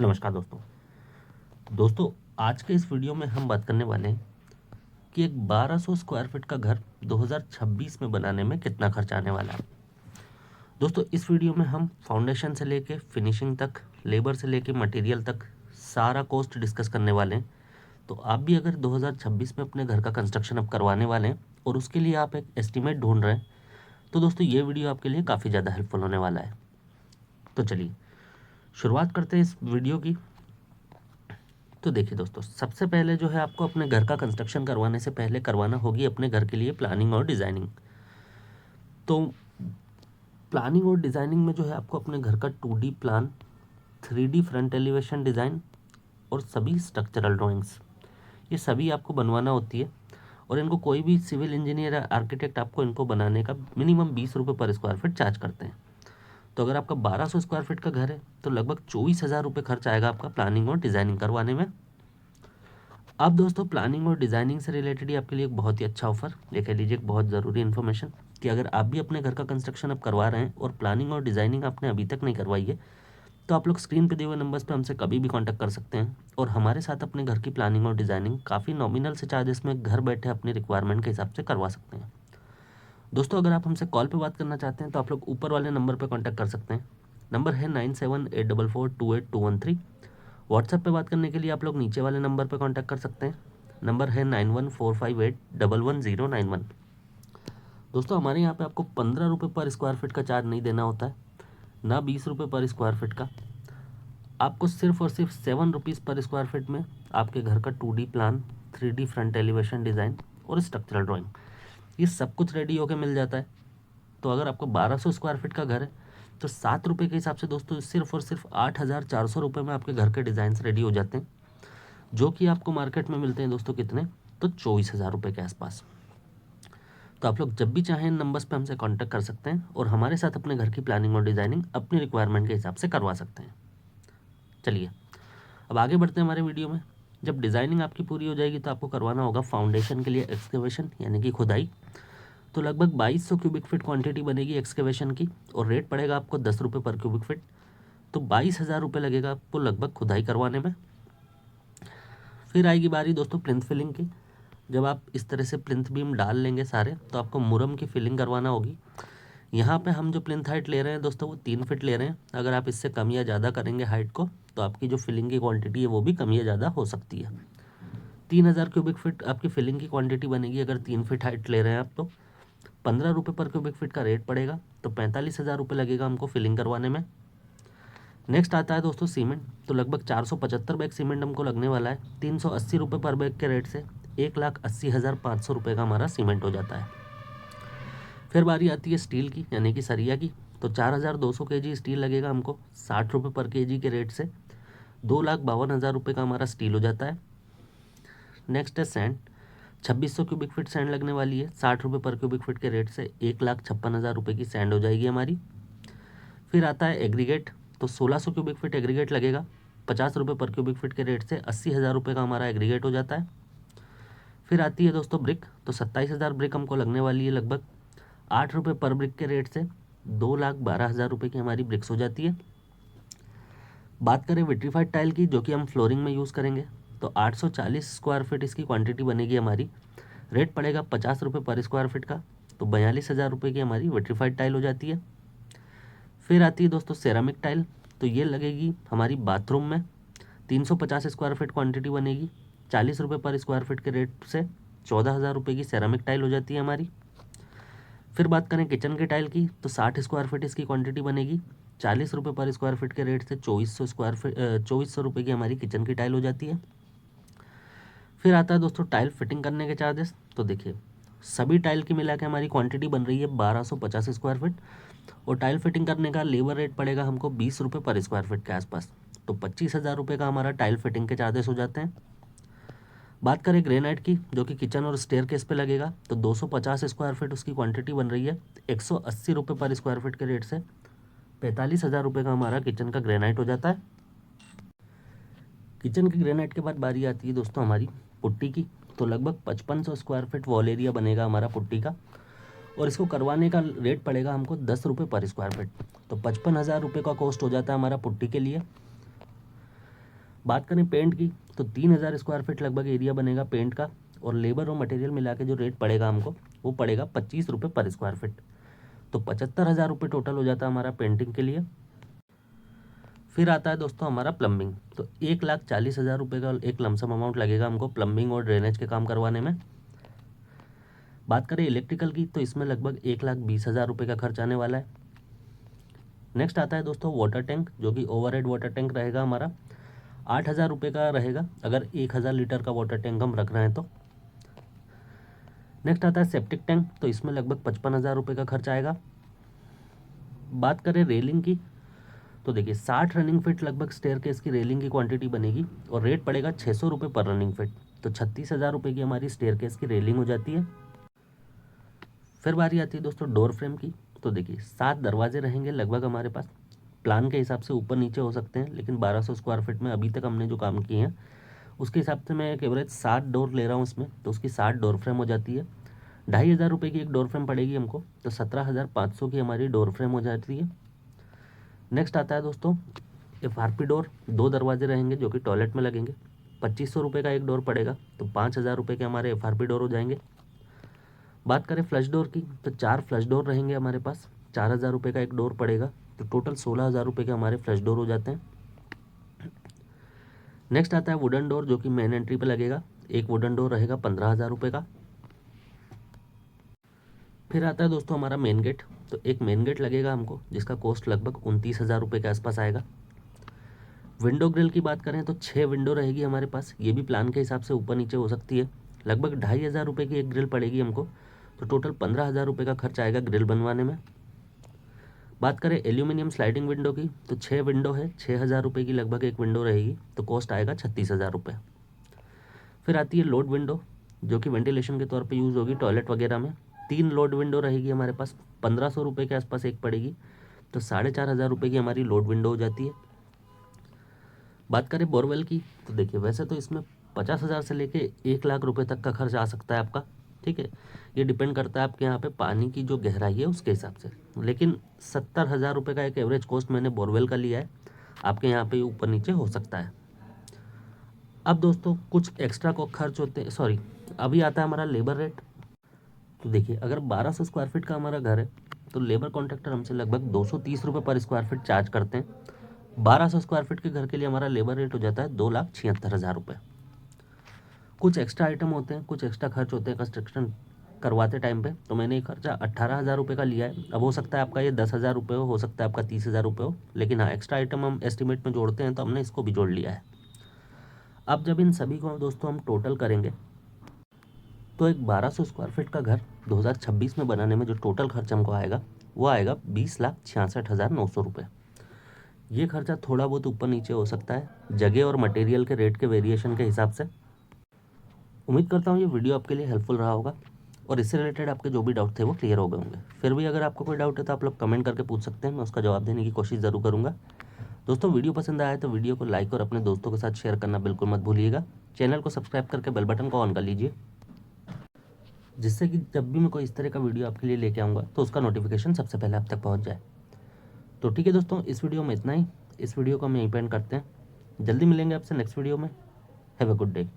नमस्कार दोस्तों आज के इस वीडियो में हम बात करने वाले हैं कि एक 1200 स्क्वायर फीट का घर 2026 में बनाने में कितना खर्च आने वाला है। दोस्तों इस वीडियो में हम फाउंडेशन से लेके फिनिशिंग तक, लेबर से लेके मटेरियल तक सारा कॉस्ट डिस्कस करने वाले हैं। तो आप भी अगर 2026 में अपने घर का कंस्ट्रक्शन अब करवाने वाले हैं और उसके लिए आप एक एस्टिमेट ढूंढ रहे हैं, तो दोस्तों ये वीडियो आपके लिए काफ़ी ज़्यादा हेल्पफुल होने वाला है। तो चलिए शुरुआत करते हैं इस वीडियो की। तो देखिए दोस्तों, सबसे पहले जो है आपको अपने घर का कंस्ट्रक्शन करवाने से पहले करवाना होगी अपने घर के लिए प्लानिंग और डिज़ाइनिंग। तो प्लानिंग और डिज़ाइनिंग में जो है आपको अपने घर का 2D plan, 3D front elevation design और सभी स्ट्रक्चरल ड्राइंग्स, ये सभी आपको बनवाना होती है। और इनको कोई भी सिविल इंजीनियर या आर्किटेक्ट आपको इनको बनाने का मिनिमम 20 रुपये पर स्क्वायर फीट चार्ज करते हैं। तो अगर आपका 1200 स्क्वायर फीट का घर है तो लगभग 24,000 रुपये खर्च आएगा आपका प्लानिंग और डिज़ाइनिंग करवाने में। अब दोस्तों प्लानिंग और डिज़ाइनिंग से रिलेटेड ही आपके लिए एक बहुत ही अच्छा ऑफर लेकर लीजिए, एक बहुत ज़रूरी इन्फॉर्मेशन कि अगर आप भी अपने घर का कंस्ट्रक्शन अब करवा रहे हैं और प्लानिंग और डिज़ाइनिंग आपने अभी तक नहीं करवाई है, तो आप लोग स्क्रीन पे दिए हुए नंबर्स पे हमसे कभी भी कांटेक्ट कर सकते हैं और हमारे साथ अपने घर की प्लानिंग और डिज़ाइनिंग काफ़ी नॉमिनल से चार्जेस में घर बैठे अपनी रिक्वायरमेंट के हिसाब से करवा सकते हैं। दोस्तों अगर आप हमसे कॉल पे बात करना चाहते हैं तो आप लोग ऊपर वाले नंबर पे कांटेक्ट कर सकते हैं। नंबर है 9784428213। व्हाट्सएप पे बात करने के लिए आप लोग नीचे वाले नंबर पे कांटेक्ट कर सकते हैं। नंबर है 9145811091। दोस्तों हमारे यहाँ पे आपको 15 रुपये पर स्क्वायर फीट का चार्ज नहीं देना होता है, ना 20 रुपये पर स्क्वायर फीट का। आपको सिर्फ और सिर्फ 7 रुपीज़ पर स्क्वायर फीट में आपके घर का 2D plan, 3D front elevation design और स्ट्रक्चरल ड्राइंग, ये सब कुछ रेडी होकर मिल जाता है। तो अगर आपको 1200 स्क्वायर फीट का घर है तो 7 रुपये के हिसाब से दोस्तों सिर्फ और सिर्फ 8,400 रुपये में आपके घर के डिज़ाइंस रेडी हो जाते हैं, जो कि आपको मार्केट में मिलते हैं दोस्तों कितने, तो 24,000 रुपये के आसपास। तो आप लोग जब भी चाहें इन नंबर्स पे हमसे कांटेक्ट कर सकते हैं और हमारे साथ अपने घर की प्लानिंग और डिज़ाइनिंग अपनी रिक्वायरमेंट के हिसाब से करवा सकते हैं। चलिए अब आगे बढ़ते हैं हमारे वीडियो में। जब डिज़ाइनिंग आपकी पूरी हो जाएगी तो आपको करवाना होगा फाउंडेशन के लिए एक्सकेवेशन यानी कि खुदाई। तो लगभग 2200 क्यूबिक फीट क्वांटिटी बनेगी एक्सकेवेशन की और रेट पड़ेगा आपको 10 रुपये पर क्यूबिक फीट। तो 22,000 रुपये लगेगा आपको लगभग खुदाई करवाने में। फिर आएगी बारी दोस्तों प्लिंथ फिलिंग की। जब आप इस तरह से प्लिंथ बीम डाल लेंगे सारे तो आपको मुरम की फिलिंग करवाना होगी। यहाँ पे हम जो प्लिंथ हाइट ले रहे हैं दोस्तों वो 3 फीट ले रहे हैं। अगर आप इससे कम या ज़्यादा करेंगे हाइट को तो आपकी जो फिलिंग की क्वांटिटी है वो भी कम या ज़्यादा हो सकती है। 3,000 क्यूबिक फीट आपकी फिलिंग की क्वांटिटी बनेगी अगर 3 फीट हाइट ले रहे हैं आप। तो 15 रुपये पर क्यूबिक फीट का रेट पड़ेगा, तो 45,000 रुपये लगेगा हमको फिलिंग करवाने में। नेक्स्ट आता है दोस्तों सीमेंट। तो लगभग 475 बैग सीमेंट हमको लगने वाला है 380 रुपये पर बैग के रेट से 1,80,500 रुपये का हमारा सीमेंट हो जाता है। फिर बारी आती है स्टील की यानी कि सरिया की। तो 4,200 kg स्टील लगेगा हमको 60 रुपये पर kg के रेट से 2,52,000 रुपये का हमारा स्टील हो जाता है। नेक्स्ट है सैंड। 2,600 क्यूबिक फीट सैंड लगने वाली है 60 रुपये पर क्यूबिक फीट के रेट से 1,56,000 रुपये की सैंड हो जाएगी हमारी। फिर आता है एग्रीगेट। तो 1,600 क्यूबिक फीट एग्रीगेट लगेगा 50 रुपये पर क्यूबिक फीट के रेट से 80,000 रुपये का हमारा एग्रीगेट हो जाता है। फिर आती है दोस्तों ब्रिक। तो 27,000 ब्रिक हमको लगने वाली है लगभग 8 रुपये पर ब्रिक के रेट से 2,12,000 रुपये की हमारी ब्रिक्स हो जाती है। बात करें विट्रीफाइड टाइल की जो कि हम फ्लोरिंग में यूज़ करेंगे, तो 840 स्क्वायर फीट इसकी क्वांटिटी बनेगी हमारी। रेट पड़ेगा 50 रुपये पर स्क्वायर फीट का, तो 42,000 रुपये की हमारी विट्रीफाइड टाइल हो जाती है। फिर आती है दोस्तों सेरामिक टाइल। तो ये लगेगी हमारी बाथरूम में 350 स्क्वायर फीट क्वांटिटी बनेगी 40 रुपये पर स्क्वायर फीट के रेट से 14,000 रुपये की सेरामिक टाइल हो जाती है हमारी। फिर बात करें किचन की टाइल की, तो 60 स्क्वायर फीट इसकी क्वांटिटी बनेगी 40 रुपये पर स्क्वायर फीट के रेट से 2400 रुपये की हमारी किचन की टाइल हो जाती है। फिर आता है दोस्तों टाइल फिटिंग करने के चार्जेस। तो देखिए सभी टाइल की मिला के हमारी क्वांटिटी बन रही है 1,250 स्क्वायर फीट और टाइल फिटिंग करने का लेबर रेट पड़ेगा हमको 20 रुपये पर स्क्वायर फीट के आसपास। तो 25,000 रुपये का हमारा टाइल फिटिंग के चार्जेस हो जाते हैं। बात करें ग्रेनाइट की जो कि किचन और स्टेयर केस पे लगेगा, तो 250 स्क्वायर फीट उसकी क्वांटिटी बन रही है 180 रुपये पर स्क्वायर फीट के रेट से 45,000 रुपये का हमारा किचन का ग्रेनाइट हो जाता है। किचन की ग्रेनाइट के बाद बारी आती है दोस्तों हमारी पुट्टी की। तो लगभग 5500 स्क्वायर फीट वॉल एरिया बनेगा हमारा पुट्टी का और इसको करवाने का रेट पड़ेगा हमको 10 रुपये पर स्क्वायर फीट। तो 55,000 रुपये का कॉस्ट हो जाता है हमारा पुट्टी के लिए। बात करें पेंट की तो 3000 स्क्वायर फीट लगभग एरिया बनेगा पेंट का, और लेबर और मटेरियल मिला के जो रेट पड़ेगा हमको वो पड़ेगा 25 रुपये पर स्क्वायर फीट। तो 75,000 रुपये टोटल हो जाता है हमारा पेंटिंग के लिए। फिर आता है दोस्तों हमारा प्लम्बिंग। तो 1,40,000 रुपये का एक लमसम अमाउंट लगेगा हमको प्लम्बिंग और ड्रेनेज के काम करवाने में। बात करें इलेक्ट्रिकल की तो इसमें लगभग 1,20,000 रुपये का खर्च आने वाला है। नेक्स्ट आता है दोस्तों वाटर टैंक, जो कि ओवरहेड वाटर टैंक रहेगा हमारा 8,000 रुपये का रहेगा अगर 1,000 लीटर का वाटर टैंक हम रख रहे हैं तो। नेक्स्ट आता है सेप्टिक टैंक, तो इसमें लगभग 55,000 रुपये का खर्च आएगा। बात करें रेलिंग की तो देखिए 60 रनिंग फीट लगभग स्टेयरकेस की रेलिंग की क्वांटिटी बनेगी और रेट पड़ेगा 600 रुपये पर रनिंग फीट। तो 36,000 रुपये की हमारी स्टेयरकेस की रेलिंग हो जाती है। फिर बारी आती है दोस्तों डोर फ्रेम की। तो देखिए 7 दरवाजे रहेंगे लगभग हमारे पास, प्लान के हिसाब से ऊपर नीचे हो सकते हैं, लेकिन 1200 स्क्वायर फीट में अभी तक हमने जो काम किए हैं उसके हिसाब से मैं एक एवरेज 7 डोर ले रहा हूँ इसमें, तो उसकी 7 डोर फ्रेम हो जाती है। 2,500 रुपये की एक डोर फ्रेम पड़ेगी हमको, तो 17,500 की हमारी डोर फ्रेम हो जाती है। नेक्स्ट आता है दोस्तों FRP डोर, 2 दरवाजे रहेंगे जो कि टॉयलेट में लगेंगे, 2,500 रुपये का एक डोर पड़ेगा, तो 5,000 रुपये के हमारे FRP डोर हो जाएंगे। बात करें फ्लश डोर की तो 4 फ्लश डोर रहेंगे हमारे पास, 4,000 रुपये का एक डोर पड़ेगा, तो टोटल 16,000 रुपये के हमारे फ्लश डोर हो जाते हैं। नेक्स्ट आता है वुडन डोर, जो कि मेन एंट्री पे लगेगा, एक वुडन डोर रहेगा 15,000 रुपये का। फिर आता है दोस्तों हमारा मेन गेट, तो एक मेन गेट लगेगा हमको जिसका कॉस्ट लगभग 29,000 रुपये के आसपास आएगा। विंडो ग्रिल की बात करें तो 6 विंडो रहेगी हमारे पास, ये भी प्लान के हिसाब से ऊपर नीचे हो सकती है, लगभग 2,500 रुपये की एक ग्रिल पड़ेगी हमको, तो टोटल 15,000 रुपये का खर्च आएगा ग्रिल बनवाने में। बात करें एल्यूमिनियम स्लाइडिंग विंडो की तो 6 विंडो है, 6,000 रुपये की लगभग एक विंडो रहेगी, तो कॉस्ट आएगा 36,000 रुपये। फिर आती है लोड विंडो, जो कि वेंटिलेशन के तौर पे यूज़ होगी टॉयलेट वगैरह में, 3 लोड विंडो रहेगी हमारे पास, 1,500 रुपये के आसपास एक पड़ेगी, तो 4,500 रुपये की हमारी लोड विंडो हो जाती है। बात करें बोरवेल की तो देखिए वैसे तो इसमें 50,000 से लेके 1,00,000 रुपये तक का खर्च आ सकता है आपका, ठीक है, ये डिपेंड करता है आपके यहाँ पे पानी की जो गहराई है उसके हिसाब से, लेकिन 70,000 रुपये का एक एवरेज कॉस्ट मैंने बोरवेल का लिया है, आपके यहाँ पे ऊपर नीचे हो सकता है। अब दोस्तों कुछ एक्स्ट्रा को खर्च होते हैं, सॉरी अभी आता है हमारा लेबर रेट। तो देखिए अगर 1,200 स्क्वायर फीट का हमारा घर है तो लेबर कॉन्ट्रैक्टर हमसे लगभग 230 रुपये पर स्क्वायर फीट चार्ज करते हैं। 1,200 स्क्वायर फीट के घर के लिए हमारा लेबर रेट हो जाता है 2,76,000 रुपये। कुछ एक्स्ट्रा आइटम होते हैं, कुछ एक्स्ट्रा खर्च होते हैं कंस्ट्रक्शन करवाते टाइम पे, तो मैंने ये खर्चा 18,000 रुपये का लिया है। अब हो सकता है आपका ये 10,000 रुपये हो सकता है आपका 30,000 रुपये हो, लेकिन हाँ एक्स्ट्रा आइटम हम एस्टिमेट में जोड़ते हैं तो हमने इसको भी जोड़ लिया है। अब जब इन सभी को दोस्तों हम टोटल करेंगे तो एक 1,200 स्क्वायर फीट का घर 2026 में बनाने में जो टोटल खर्च हमको आएगा वो आएगा 20,66,900 रुपये। ये खर्चा थोड़ा बहुत ऊपर नीचे हो सकता है जगह और मटेरियल के रेट के वेरिएशन के हिसाब से। उम्मीद करता हूँ ये वीडियो आपके लिए हेल्पफुल रहा होगा और इससे रिलेटेड आपके जो भी डाउट थे वो क्लियर हो गए होंगे। फिर भी अगर आपको कोई डाउट है तो आप लोग कमेंट करके पूछ सकते हैं, मैं उसका जवाब देने की कोशिश ज़रूर करूँगा। दोस्तों वीडियो पसंद आया तो वीडियो को लाइक और अपने दोस्तों के साथ शेयर करना बिल्कुल मत भूलिएगा। चैनल को सब्सक्राइब करके बेल बटन को ऑन कर लीजिए, जिससे कि जब भी मैं कोई इस तरह का वीडियो आपके लिए लेके आऊँगा तो उसका नोटिफिकेशन सबसे पहले आप तक पहुँच जाए। तो ठीक है दोस्तों, इस वीडियो में इतना ही। इस वीडियो को हम यहीं पे एंड करते हैं। जल्दी मिलेंगे आपसे नेक्स्ट वीडियो में। Have a good day.